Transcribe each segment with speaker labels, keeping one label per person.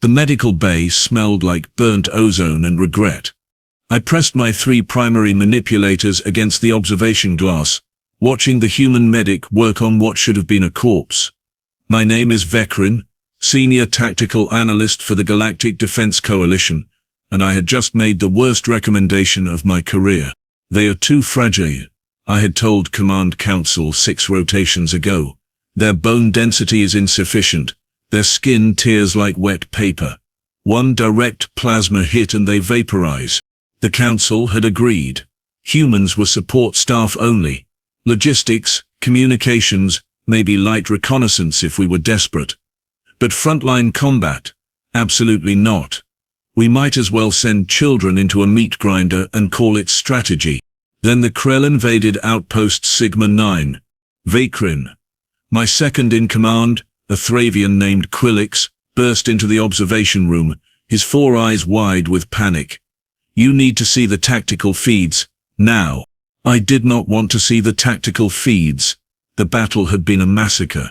Speaker 1: The medical bay smelled like burnt ozone and regret. I pressed my 3 primary manipulators against the observation glass, watching the human medic work on what should have been a corpse. My name is Vekrin, Senior Tactical Analyst for the Galactic Defense Coalition, and I had just made the worst recommendation of my career. They are too fragile, I had told Command Council 6 rotations ago. Their bone density is insufficient. Their skin tears like wet paper. One direct plasma hit and they vaporize. The Council had agreed. Humans were support staff only. Logistics, communications, maybe light reconnaissance if we were desperate. But frontline combat? Absolutely not. We might as well send children into a meat grinder and call it strategy. Then the Krell invaded Outpost Sigma 9. Vekrin, my second in command, a Thravian named Quillix, burst into the observation room, his 4 eyes wide with panic. You need to see the tactical feeds, now. I did not want to see the tactical feeds. The battle had been a massacre.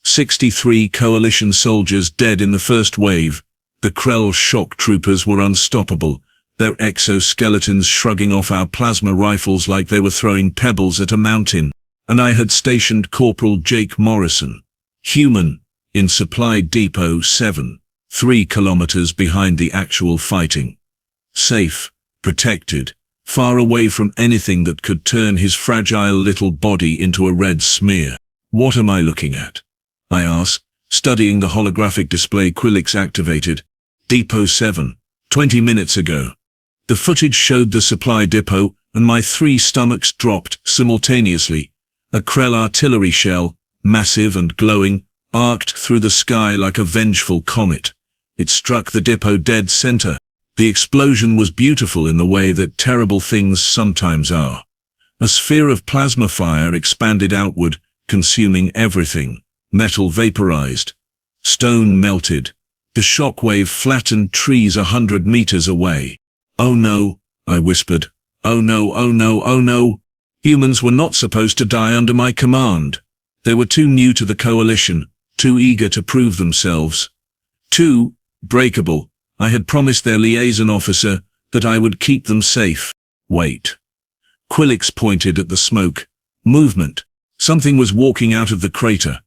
Speaker 1: 63 Coalition soldiers dead in the first wave. The Krell shock troopers were unstoppable, their exoskeletons shrugging off our plasma rifles like they were throwing pebbles at a mountain. And I had stationed Corporal Jake Morrison, human, in Supply Depot 7, 3 kilometers behind the actual fighting. Safe, protected, far away from anything that could turn his fragile little body into a red smear. What am I looking at? I asked, studying the holographic display Quillix activated. Depot 7, 20 minutes ago. The footage showed the supply depot, and my 3 stomachs dropped simultaneously. A Krell artillery shell, massive and glowing, arced through the sky like a vengeful comet. It struck the depot dead center. The explosion was beautiful in the way that terrible things sometimes are. A sphere of plasma fire expanded outward, consuming everything. Metal vaporized. Stone melted. The shockwave flattened trees 100 meters away. Oh no, I whispered. Oh no, oh no, oh no. Humans were not supposed to die under my command. They were too new to the Coalition, too eager to prove themselves. Too breakable. I had promised their liaison officer that I would keep them safe. Wait. Quillix pointed at the smoke. Movement. Something was walking out of the crater.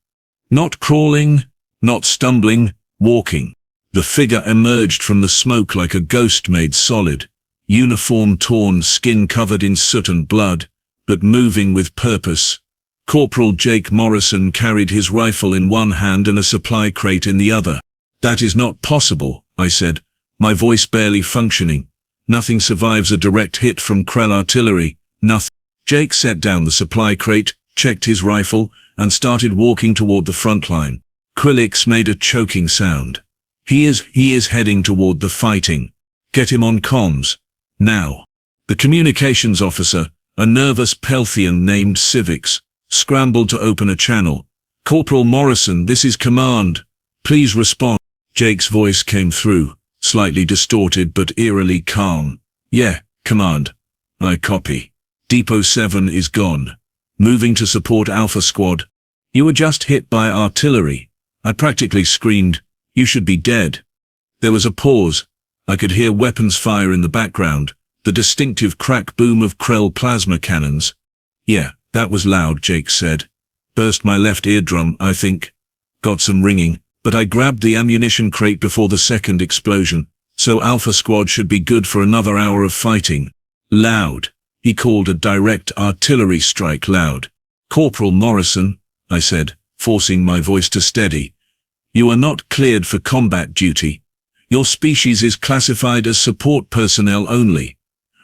Speaker 1: Not crawling, not stumbling, walking. The figure emerged from the smoke like a ghost made solid. Uniform torn, skin covered in soot and blood, but moving with purpose. Corporal Jake Morrison carried his rifle in one hand and a supply crate in the other. That is not possible, I said, my voice barely functioning. Nothing survives a direct hit from Krell artillery, nothing. Jake set down the supply crate, checked his rifle, and started walking toward the front line. Quillix made a choking sound. He is heading toward the fighting. Get him on comms. Now. The communications officer, a nervous Pelthian named Civics, scrambled to open a channel. Corporal Morrison, this is command. Please respond. Jake's voice came through, slightly distorted but eerily calm. Yeah, command. I copy. Depot 7 is gone. Moving to support Alpha Squad. You were just hit by artillery. I practically screamed. You should be dead. There was a pause. I could hear weapons fire in the background, the distinctive crack boom of Krell plasma cannons. Yeah, that was loud, Jake said. Burst my left eardrum, I think. Got some ringing, but I grabbed the ammunition crate before the second explosion, so Alpha Squad should be good for another hour of fighting. Loud. He called a direct artillery strike loud. Corporal Morrison, I said, forcing my voice to steady. You are not cleared for combat duty. Your species is classified as support personnel only.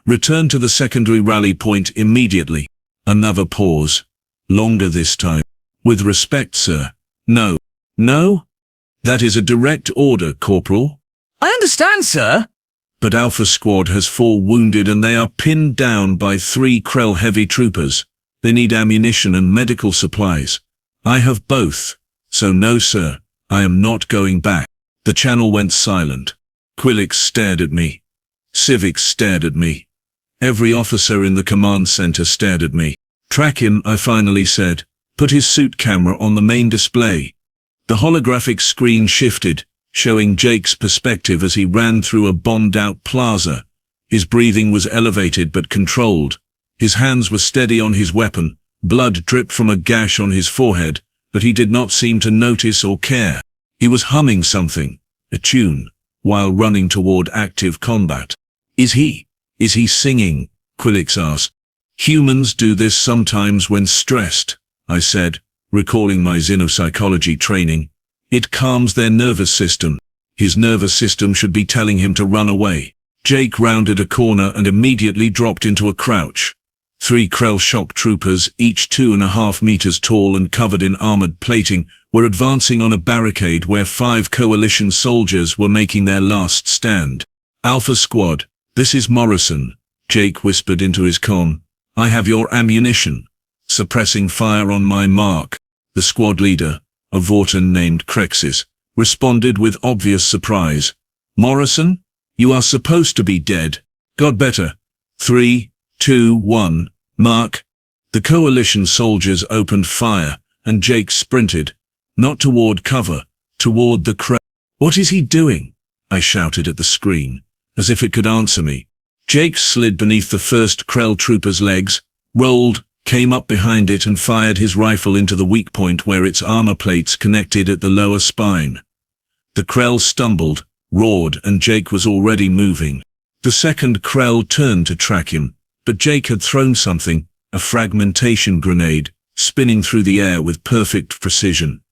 Speaker 1: Return to the secondary rally point immediately. Another pause. Longer this time. With respect, sir. No. No? That is a direct order, Corporal.
Speaker 2: I understand, sir.
Speaker 1: But Alpha Squad has 4 wounded and they are pinned down by 3 Krell heavy troopers. They need ammunition and medical supplies. I have both. So no, sir. I am not going back. The channel went silent. Quillix stared at me. Civics stared at me. Every officer in the command center stared at me. Track him, I finally said. Put his suit camera on the main display. The holographic screen shifted, showing Jake's perspective as he ran through a bombed-out plaza. His breathing was elevated but controlled. His hands were steady on his weapon, blood dripped from a gash on his forehead, but he did not seem to notice or care. He was humming something, a tune, while running toward active combat. Is he singing? Quillix asked. Humans do this sometimes when stressed, I said, recalling my xenopsychology training. It calms their nervous system. His nervous system should be telling him to run away. Jake rounded a corner and immediately dropped into a crouch. 3 Krell shock troopers, each 2.5 meters tall and covered in armored plating, were advancing on a barricade where 5 coalition soldiers were making their last stand. Alpha Squad, this is Morrison, Jake whispered into his comm. I have your ammunition. Suppressing fire on my mark. The squad leader, a Vorton named Krexis, responded with obvious surprise. Morrison? You are supposed to be dead. Got better. 3, 2, 1, mark. The coalition soldiers opened fire, and Jake sprinted, not toward cover, toward the Krell. What is he doing? I shouted at the screen, as if it could answer me. Jake slid beneath the first Krell trooper's legs, rolled, came up behind it and fired his rifle into the weak point where its armor plates connected at the lower spine. The Krell stumbled, roared, and Jake was already moving. The second Krell turned to track him, but Jake had thrown something, a fragmentation grenade, spinning through the air with perfect precision.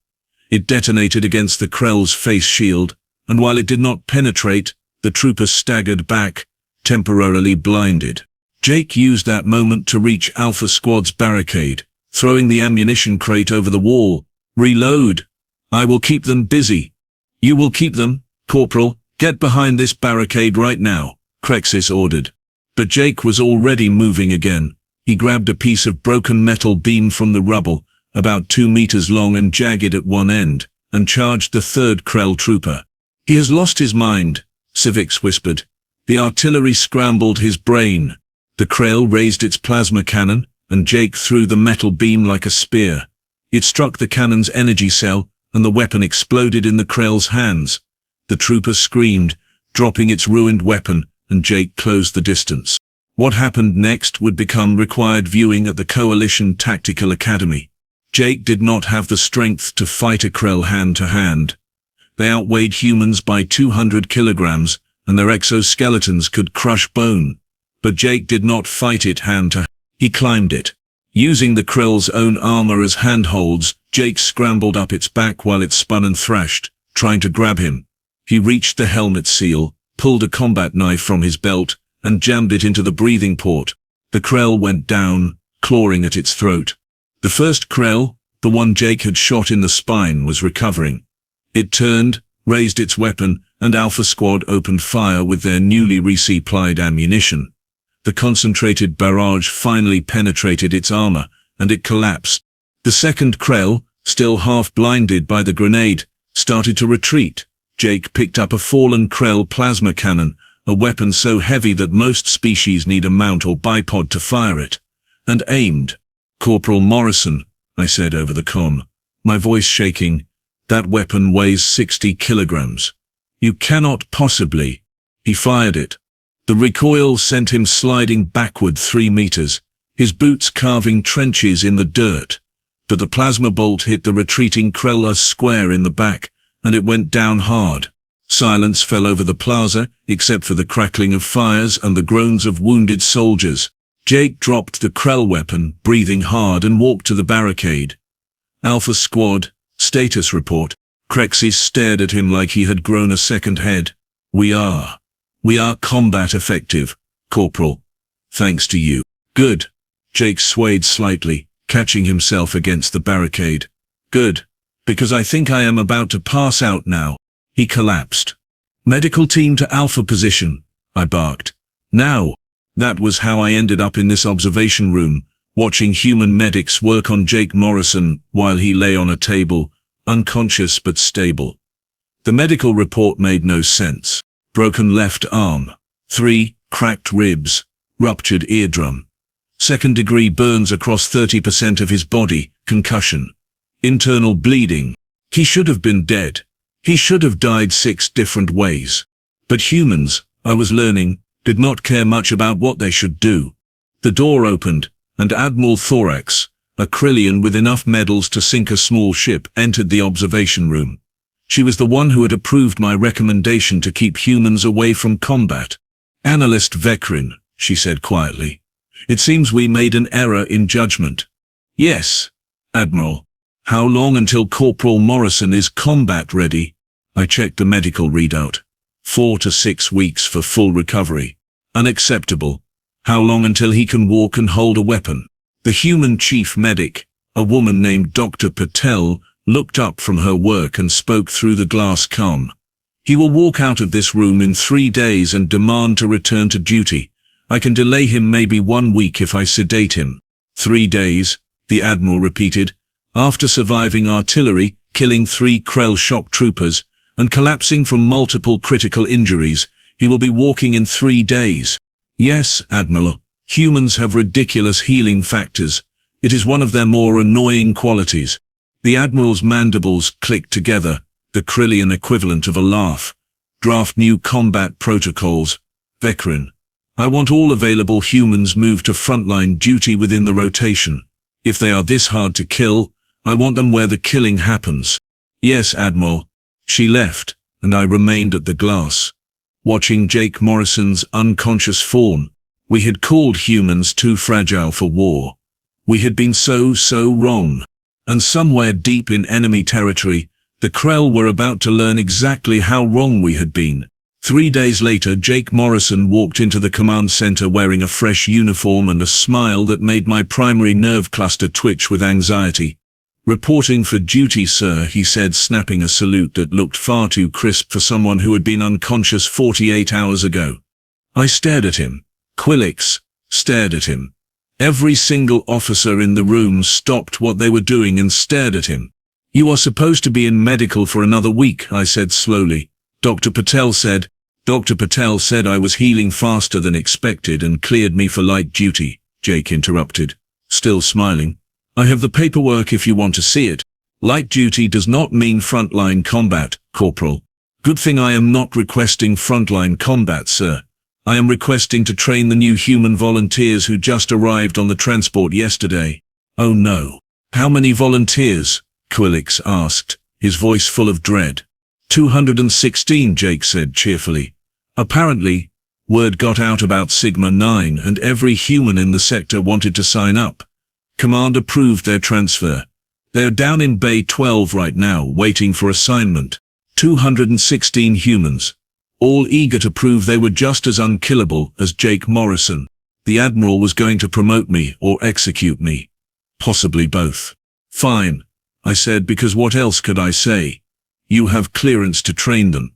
Speaker 1: It detonated against the Krell's face shield, and while it did not penetrate, the trooper staggered back, temporarily blinded. Jake used that moment to reach Alpha Squad's barricade, throwing the ammunition crate over the wall. Reload. I will keep them busy. You will keep them, Corporal. Get behind this barricade right now, Krexis ordered. But Jake was already moving again. He grabbed a piece of broken metal beam from the rubble, about 2 meters long and jagged at one end, and charged the third Krell trooper. He has lost his mind, Civix whispered. The artillery scrambled his brain. The Krell raised its plasma cannon, and Jake threw the metal beam like a spear. It struck the cannon's energy cell, and the weapon exploded in the Krell's hands. The trooper screamed, dropping its ruined weapon, and Jake closed the distance. What happened next would become required viewing at the Coalition Tactical Academy. Jake did not have the strength to fight a Krell hand-to-hand. They outweighed humans by 200 kilograms, and their exoskeletons could crush bone. But Jake did not fight it hand-to-hand. He climbed it. Using the Krell's own armor as handholds, Jake scrambled up its back while it spun and thrashed, trying to grab him. He reached the helmet seal, pulled a combat knife from his belt, and jammed it into the breathing port. The Krell went down, clawing at its throat. The first Krell, the one Jake had shot in the spine, was recovering. It turned, raised its weapon, and Alpha Squad opened fire with their newly resupplied ammunition. The concentrated barrage finally penetrated its armor, and it collapsed. The second Krell, still half-blinded by the grenade, started to retreat. Jake picked up a fallen Krell plasma cannon, a weapon so heavy that most species need a mount or bipod to fire it, and aimed. Corporal Morrison, I said over the comm, my voice shaking, that weapon weighs 60 kilograms. You cannot possibly. He fired it. The recoil sent him sliding backward 3 meters, his boots carving trenches in the dirt. But the plasma bolt hit the retreating Krell square in the back, and it went down hard. Silence fell over the plaza, except for the crackling of fires and the groans of wounded soldiers. Jake dropped the Krell weapon, breathing hard, and walked to the barricade. Alpha Squad, status report. Krexis stared at him like he had grown a second head. We are combat effective, Corporal. Thanks to you. Good. Jake swayed slightly, catching himself against the barricade. Good. Because I think I am about to pass out now. He collapsed. Medical team to Alpha position, I barked. Now. That was how I ended up in this observation room, watching human medics work on Jake Morrison while he lay on a table, unconscious but stable. The medical report made no sense. Broken left arm. 3 cracked ribs. Ruptured eardrum. Second-degree burns across 30% of his body. Concussion. Internal bleeding. He should have been dead. He should have died 6 different ways. But humans, I was learning, did not care much about what they should do. The door opened, and Admiral Thorax, a Krillian with enough medals to sink a small ship, entered the observation room. She was the one who had approved my recommendation to keep humans away from combat. "Analyst Vekrin," she said quietly. "It seems we made an error in judgment." "Yes, Admiral. How long until Corporal Morrison is combat ready?" I checked the medical readout. 4 to 6 weeks for full recovery. Unacceptable. How long until he can walk and hold a weapon? The human chief medic, a woman named Dr. Patel, looked up from her work and spoke through the glass calm. "He will walk out of this room in 3 days and demand to return to duty. I can delay him maybe 1 week if I sedate him." 3 days, the Admiral repeated. "After surviving artillery, killing 3 Krell shock troopers, and collapsing from multiple critical injuries, he will be walking in 3 days. Yes, Admiral, humans have ridiculous healing factors. It is one of their more annoying qualities." The Admiral's mandibles clicked together, the Krillian equivalent of a laugh. "Draft new combat protocols. Vekrin. I want all available humans moved to frontline duty within the rotation. If they are this hard to kill, I want them where the killing happens." "Yes, Admiral." She left, and I remained at the glass, watching Jake Morrison's unconscious form. We had called humans too fragile for war. We had been so wrong. And somewhere deep in enemy territory, the Krell were about to learn exactly how wrong we had been. 3 days later, Jake Morrison walked into the command center wearing a fresh uniform and a smile that made my primary nerve cluster twitch with anxiety. "Reporting for duty, sir," he said, snapping a salute that looked far too crisp for someone who had been unconscious 48 hours ago. I stared at him. Quillix stared at him. Every single officer in the room stopped what they were doing and stared at him. "You are supposed to be in medical for another week," I said slowly. Dr. Patel said I was healing faster than expected and cleared me for light duty," Jake interrupted, still smiling. "I have the paperwork if you want to see it. Light duty does not mean frontline combat, Corporal." "Good thing I am not requesting frontline combat, sir. I am requesting to train the new human volunteers who just arrived on the transport yesterday." "Oh no. How many volunteers?" Quillix asked, his voice full of dread. 216, Jake said cheerfully. "Apparently, word got out about Sigma 9 and every human in the sector wanted to sign up. Command approved their transfer. They're down in Bay 12 right now, waiting for assignment. 216 humans. All eager to prove they were just as unkillable as Jake Morrison. The Admiral was going to promote me or execute me. Possibly both. "Fine," I said, because what else could I say? "You have clearance to train them.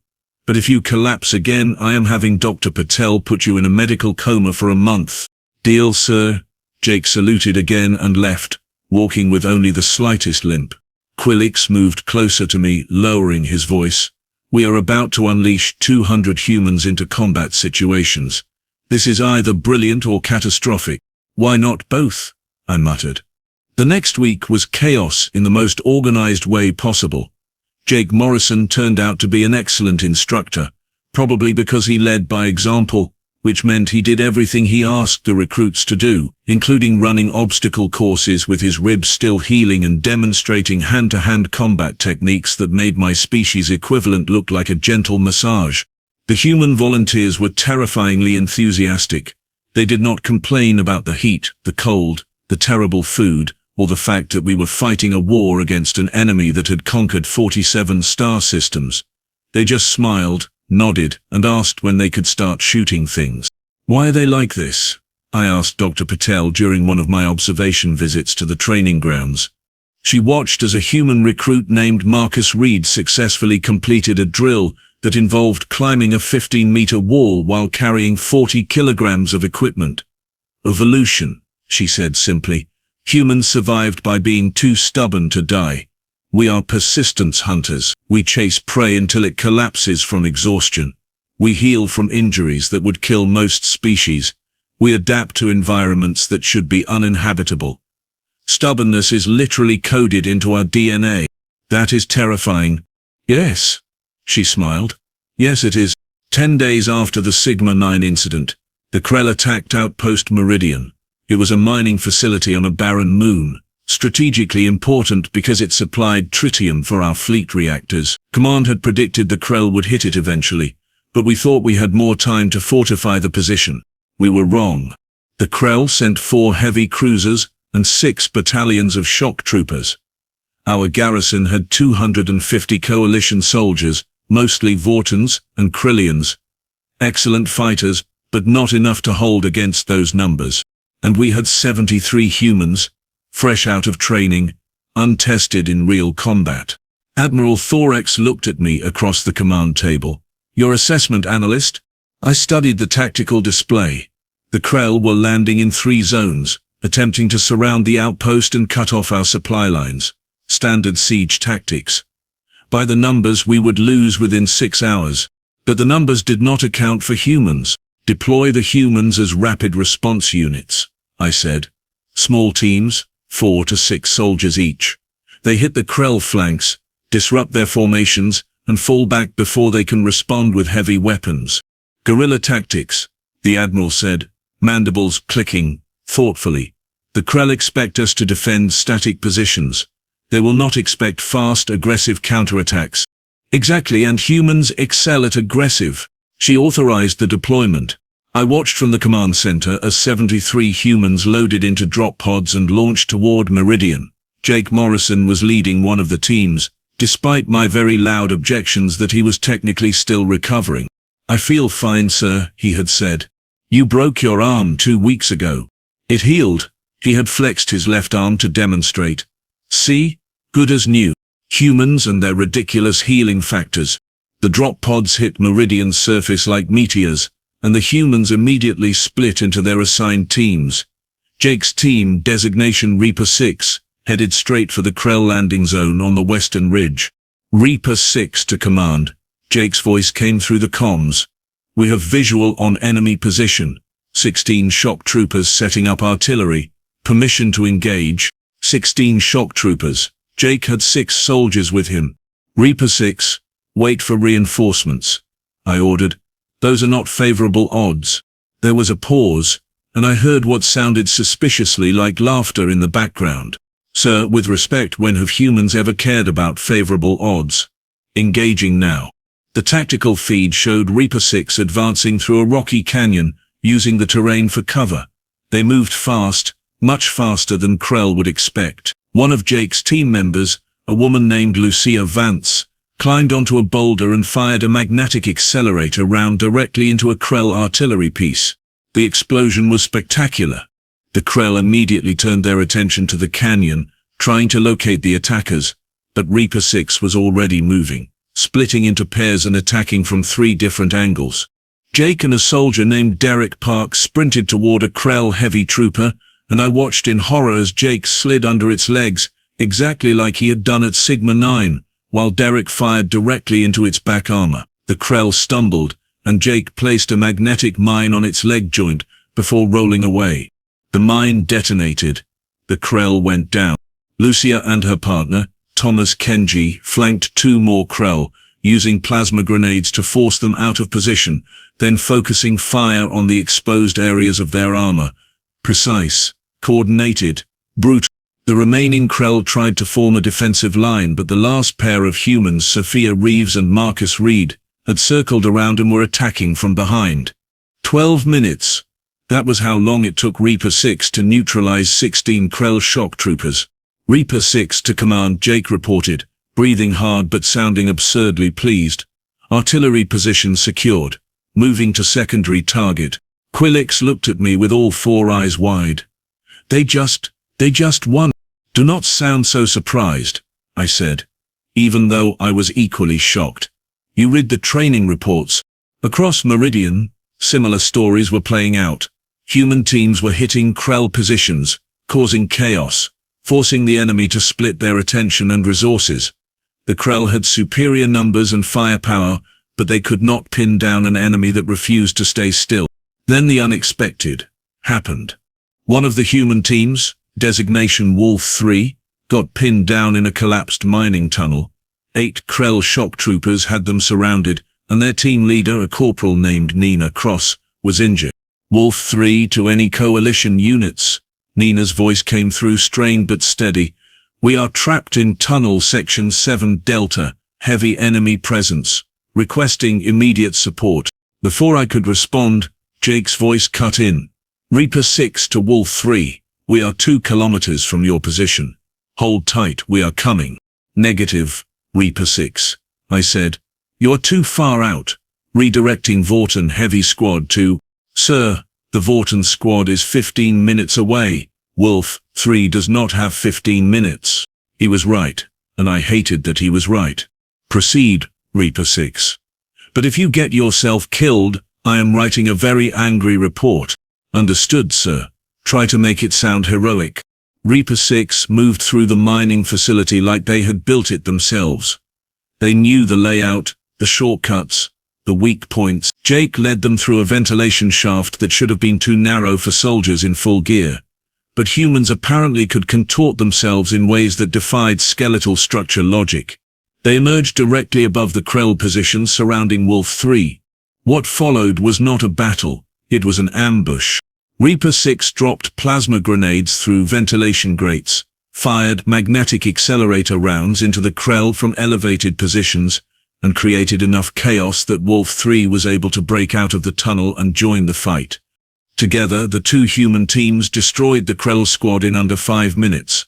Speaker 1: But if you collapse again, I am having Dr. Patel put you in a medical coma for a month." "Deal, sir." Jake saluted again and left, walking with only the slightest limp. Quillix moved closer to me, lowering his voice. "We are about to unleash 200 humans into combat situations. This is either brilliant or catastrophic. Why not both?" I muttered. The next week was chaos in the most organized way possible. Jake Morrison turned out to be an excellent instructor, probably because he led by example, which meant he did everything he asked the recruits to do, including running obstacle courses with his ribs still healing and demonstrating hand-to-hand combat techniques that made my species equivalent look like a gentle massage. The human volunteers were terrifyingly enthusiastic. They did not complain about the heat, the cold, the terrible food, or the fact that we were fighting a war against an enemy that had conquered 47 star systems. They just smiled, nodded, and asked when they could start shooting things. "Why are they like this?" I asked Dr. Patel during one of my observation visits to the training grounds. She watched as a human recruit named Marcus Reed successfully completed a drill that involved climbing a 15-meter wall while carrying 40 kilograms of equipment. "Evolution," she said simply. "Humans survived by being too stubborn to die. We are persistence hunters. We chase prey until it collapses from exhaustion. We heal from injuries that would kill most species. We adapt to environments that should be uninhabitable. Stubbornness is literally coded into our DNA. That is terrifying." "Yes," She smiled. Yes, it is. 10 days after the Sigma-9 incident, the Krell attacked Outpost Meridian. It was a mining facility on a barren moon, strategically important because it supplied tritium for our fleet reactors. Command had predicted the Krell would hit it eventually, but we thought we had more time to fortify the position. We were wrong. The Krell sent 4 heavy cruisers and 6 battalions of shock troopers. Our garrison had 250 coalition soldiers, mostly Vortons and Krillians. Excellent fighters, but not enough to hold against those numbers. And we had 73 humans, fresh out of training, untested in real combat. Admiral Thorex looked at me across the command table. Your assessment, analyst? I studied the tactical display. The Krell were landing in 3 zones, attempting to surround the outpost and cut off our supply lines. Standard siege tactics. By the numbers we would lose within 6 hours. But the numbers did not account for humans. Deploy the humans as rapid response units, I said. Small teams, 4 to 6 soldiers each. They hit the Krell flanks, disrupt their formations, and fall back before they can respond with heavy weapons. Guerrilla tactics, the Admiral said, mandibles clicking, thoughtfully. The Krell expect us to defend static positions. They will not expect fast, aggressive counterattacks. Exactly, and humans excel at aggressive. She authorized the deployment. I watched from the command center as 73 humans loaded into drop pods and launched toward Meridian. Jake Morrison was leading one of the teams, despite my very loud objections that he was technically still recovering. I feel fine, sir, he had said. You broke your arm 2 weeks ago. It healed. He had flexed his left arm to demonstrate. See? Good as new. Humans and their ridiculous healing factors. The drop pods hit Meridian's surface like meteors, and the humans immediately split into their assigned teams. Jake's team, designation Reaper 6, headed straight for the Krell landing zone on the western ridge. Reaper 6 to command. Jake's voice came through the comms. We have visual on enemy position. 16 shock troopers setting up artillery. Permission to engage. 16 shock troopers. Jake had 6 soldiers with him. Reaper 6, wait for reinforcements, I ordered. Those are not favorable odds. There was a pause, and I heard what sounded suspiciously like laughter in the background. Sir, with respect, when have humans ever cared about favorable odds? Engaging now. The tactical feed showed Reaper 6 advancing through a rocky canyon, using the terrain for cover. They moved fast, much faster than Krell would expect. One of Jake's team members, a woman named Lucia Vance, climbed onto a boulder and fired a magnetic accelerator round directly into a Krell artillery piece. The explosion was spectacular. The Krell immediately turned their attention to the canyon, trying to locate the attackers, but Reaper 6 was already moving, splitting into pairs and attacking from 3 different angles. Jake and a soldier named Derek Park sprinted toward a Krell heavy trooper, and I watched in horror as Jake slid under its legs, exactly like he had done at Sigma-9, while Derek fired directly into its back armor. The Krell stumbled, and Jake placed a magnetic mine on its leg joint before rolling away. The mine detonated. The Krell went down. Lucia and her partner, Thomas Kenji, flanked 2 more Krell, using plasma grenades to force them out of position, then focusing fire on the exposed areas of their armor. Precise, coordinated, brutal. The remaining Krell tried to form a defensive line, but the last pair of humans, Sophia Reeves and Marcus Reed, had circled around and were attacking from behind. 12 minutes. That was how long it took Reaper 6 to neutralize 16 Krell shock troopers. Reaper 6 to command, Jake reported, breathing hard but sounding absurdly pleased. Artillery position secured. Moving to secondary target. Quillix looked at me with all 4 eyes wide. They just won. Do not sound so surprised, I said, even though I was equally shocked. You read the training reports. Across Meridian, similar stories were playing out. Human teams were hitting Krell positions, causing chaos, forcing the enemy to split their attention and resources. The Krell had superior numbers and firepower, but they could not pin down an enemy that refused to stay still. Then the unexpected happened. One of the human teams, designation Wolf 3, got pinned down in a collapsed mining tunnel. 8 Krell shock troopers had them surrounded, and their team leader, a corporal named Nina Cross, was injured. Wolf 3 to any coalition units. Nina's voice came through strained but steady. We are trapped in tunnel section 7 Delta, heavy enemy presence, requesting immediate support. Before I could respond, Jake's voice cut in. Reaper 6 to Wolf 3, we are 2 kilometers from your position. Hold tight, we are coming. Negative, Reaper 6, I said. You're too far out. Redirecting Vorten Heavy Squad to, Sir, the Vorten squad is 15 minutes away. Wolf 3 does not have 15 minutes. He was right, and I hated that he was right. Proceed, Reaper 6. But if you get yourself killed, I am writing a very angry report. Understood, sir. Try to make it sound heroic. Reaper 6 moved through the mining facility like they had built it themselves. They knew the layout, the shortcuts, the weak points. Jake led them through a ventilation shaft that should have been too narrow for soldiers in full gear. But humans apparently could contort themselves in ways that defied skeletal structure logic. They emerged directly above the Krell position surrounding Wolf 3. What followed was not a battle, it was an ambush. Reaper 6 dropped plasma grenades through ventilation grates, fired magnetic accelerator rounds into the Krell from elevated positions, and created enough chaos that Wolf 3 was able to break out of the tunnel and join the fight. Together, the 2 human teams destroyed the Krell squad in under 5 minutes.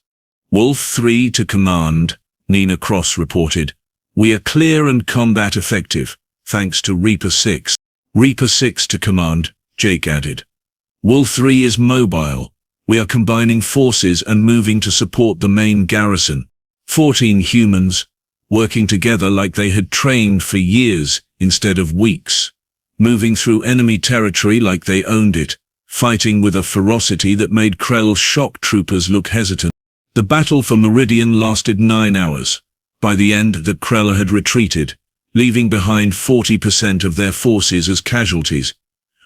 Speaker 1: Wolf 3 to command, Nina Cross reported. We are clear and combat effective, thanks to Reaper 6. Reaper 6 to command, Jake added. Wolf 3 is mobile. We are combining forces and moving to support the main garrison. 14 humans, working together like they had trained for years instead of weeks. Moving through enemy territory like they owned it, fighting with a ferocity that made Krell's shock troopers look hesitant. The battle for Meridian lasted 9 hours. By the end, the Krell had retreated, leaving behind 40% of their forces as casualties.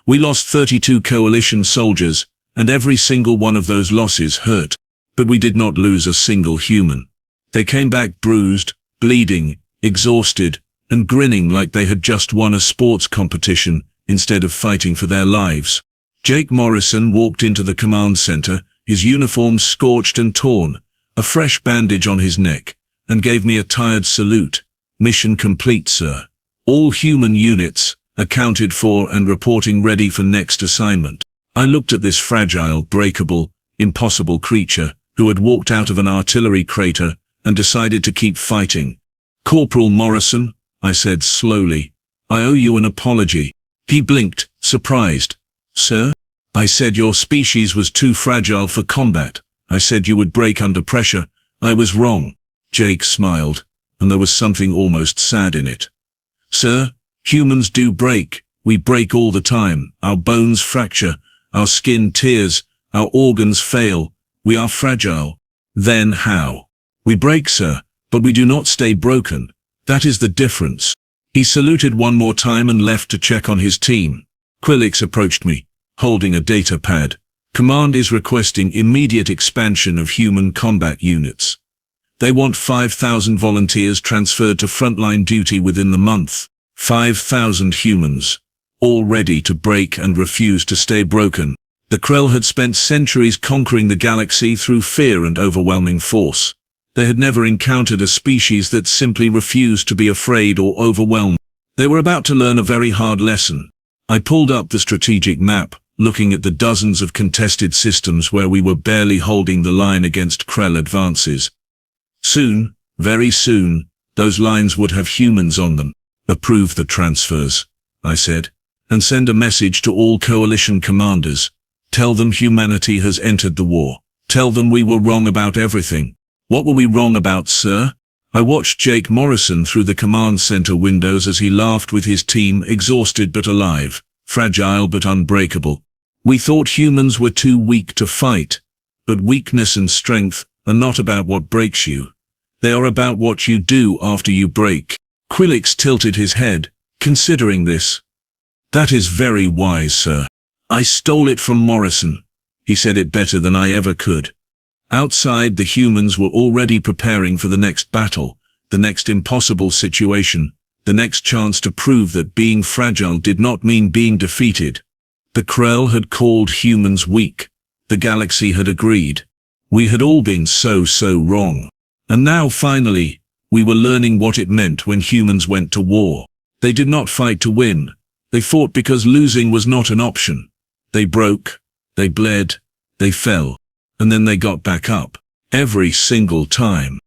Speaker 1: We lost 32 coalition soldiers, and every single one of those losses hurt. But we did not lose a single human. They came back bruised, bleeding, exhausted, and grinning like they had just won a sports competition instead of fighting for their lives. Jake Morrison walked into the command center, his uniform scorched and torn, a fresh bandage on his neck, and gave me a tired salute. Mission complete, sir. All human units, accounted for and reporting ready for next assignment. I looked at this fragile, breakable, impossible creature who had walked out of an artillery crater and decided to keep fighting. Corporal Morrison, I said slowly, I owe you an apology. He blinked, surprised. Sir? I said your species was too fragile for combat. I said you would break under pressure. I was wrong. Jake smiled, and there was something almost sad in it. Sir, humans do break. We break all the time. Our bones fracture, our skin tears, our organs fail. We are fragile. Then how? We break, sir, but we do not stay broken. That is the difference. He saluted one more time and left to check on his team. Quillix approached me, holding a data pad. Command is requesting immediate expansion of human combat units. They want 5,000 volunteers transferred to frontline duty within the month. 5,000 humans, all ready to break and refuse to stay broken. The Krell had spent centuries conquering the galaxy through fear and overwhelming force. They had never encountered a species that simply refused to be afraid or overwhelmed. They were about to learn a very hard lesson. I pulled up the strategic map, looking at the dozens of contested systems where we were barely holding the line against Krell advances. Soon, very soon, those lines would have humans on them. Approve the transfers, I said, and send a message to all coalition commanders. Tell them humanity has entered the war. Tell them we were wrong about everything. What were we wrong about, sir? I watched Jake Morrison through the command center windows as he laughed with his team, exhausted but alive, fragile but unbreakable. We thought humans were too weak to fight, but weakness and strength are not about what breaks you. They are about what you do after you break. Quillix tilted his head, considering this. That is very wise, sir. I stole it from Morrison. He said it better than I ever could. Outside, the humans were already preparing for the next battle, the next impossible situation, the next chance to prove that being fragile did not mean being defeated. The Krell had called humans weak. The galaxy had agreed. We had all been so wrong. And now finally, we were learning what it meant when humans went to war. They did not fight to win. They fought because losing was not an option. They broke, they bled, they fell, and then they got back up. Every single time.